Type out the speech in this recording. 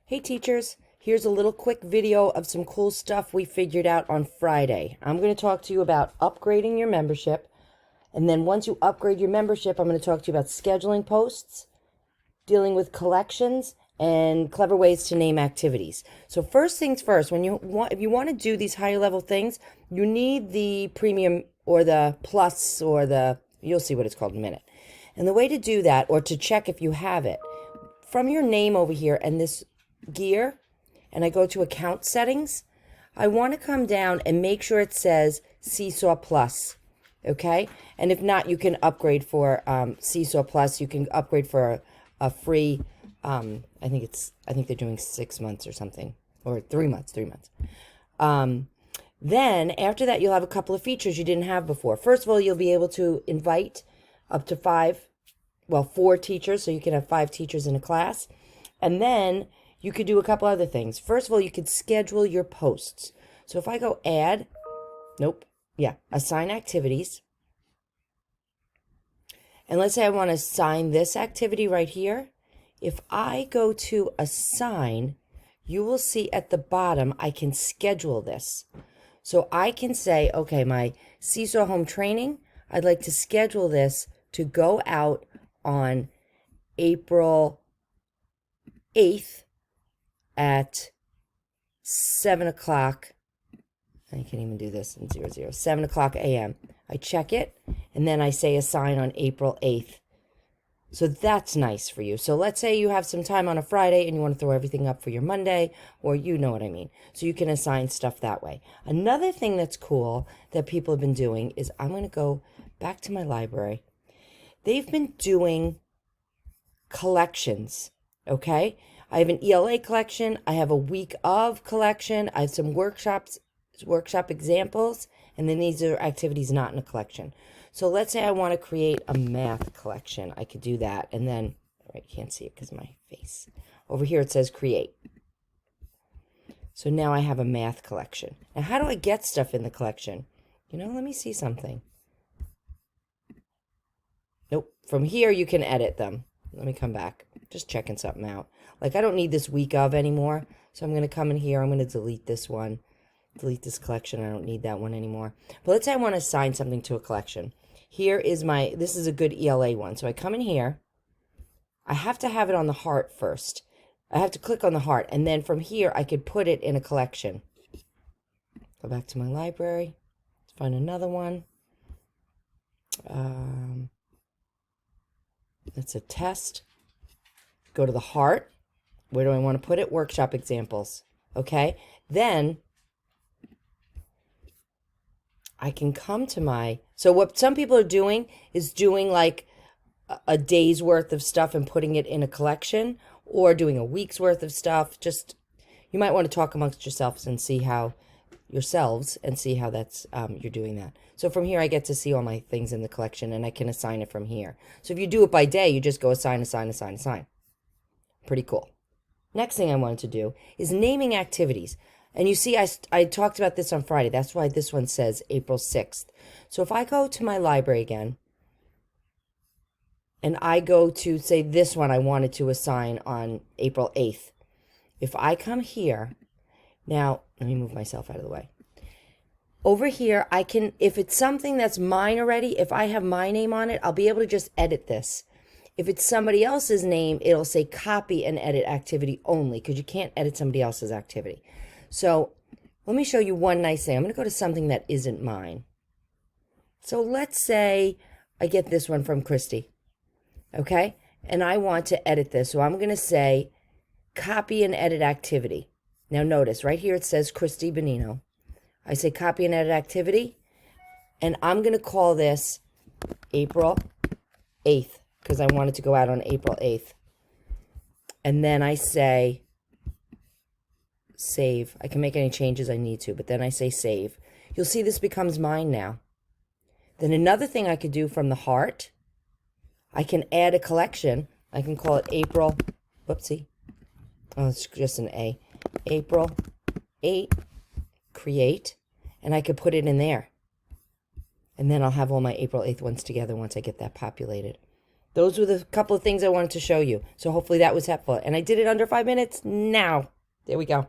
Hey teachers, here's a little quick video of some cool stuff we figured out on Friday. I'm going to talk to you about upgrading your membership, and then once you upgrade your membership, I'm going to talk to you about scheduling posts, dealing with collections, and clever ways to name activities. So first things first, if you want to do these higher level things, you need the premium or the plus or you'll see what it's called in a minute. And the way to do that, or to check if you have it, from your name over here and this gear, and I go to account settings, I want to come down and make sure it says Seesaw Plus. Okay, and if not, you can upgrade for Seesaw Plus. You can upgrade for a free. I think they're doing 6 months or something, or 3 months. Then after that, you'll have a couple of features you didn't have before. First of all, you'll be able to invite up to 4 teachers, so you can have 5 teachers in a class, and then you could do a couple other things. First of all, you could schedule your posts. So if I go assign activities. And let's say I want to assign this activity right here. If I go to assign, you will see at the bottom, I can schedule this. So I can say, okay, my Seesaw home training, I'd like to schedule this to go out on April 8th at 7 o'clock. I can't even do this in 7 o'clock a.m. I check it, and then I say assign on April 8th. So that's nice for you. So let's say you have some time on a Friday and you want to throw everything up for your Monday, or you know what I mean. So you can assign stuff that way. Another thing that's cool that people have been doing is, I'm going to go back to my library. They've been doing collections, okay? I have an ELA collection. I have a week of collection. I have some workshop examples, and then these are activities not in a collection. So let's say I want to create a math collection. I could do that, and then, I can't see it because of my face. Over here it says create. So now I have a math collection. Now how do I get stuff in the collection? Let me see something. Nope. From here you can edit them. Let me come back. Just checking something out. Like, I don't need this week of anymore. So I'm going to come in here. I'm going to delete this one. Delete this collection. I don't need that one anymore. But let's say I want to assign something to a collection. Here is this is a good ELA one. So I come in here. I have to have it on the heart first. I have to click on the heart. And then from here, I could put it in a collection. Go back to my library. Let's find another one. It's a test. Go to the heart. Where do I want to put it? Workshop examples. Okay. Then I can come to so what some people are doing is doing like a day's worth of stuff and putting it in a collection, or doing a week's worth of stuff. You might want to talk amongst yourselves and see how that's, you're doing that. So from here, I get to see all my things in the collection, and I can assign it from here. So if you do it by day, you just go assign. Pretty cool. Next thing I wanted to do is naming activities. And you see, I talked about this on Friday. That's why this one says April 6th. So if I go to my library again, and I go to, say, this one I wanted to assign on April 8th. If I come here, now, let me move myself out of the way. Over here, I can, if it's something that's mine already, if I have my name on it, I'll be able to just edit this. If it's somebody else's name, it'll say copy and edit activity only, because you can't edit somebody else's activity. So let me show you one nice thing. I'm going to go to something that isn't mine. So let's say I get this one from Christy, okay? And I want to edit this. So I'm going to say copy and edit activity. Now notice, right here it says Christy Benino. I say copy and edit activity, and I'm going to call this April 8th, because I want it to go out on April 8th. And then I say save. I can make any changes I need to, but then I say save. You'll see this becomes mine now. Then another thing I could do from the heart, I can add a collection. I can call it April, whoopsie. Oh, it's just an A. April 8, create, and I could put it in there. And then I'll have all my April 8th ones together once I get that populated. those were the couple of things I wanted to show you. So hopefully that was helpful. And I did it under 5 minutes. Now, there we go.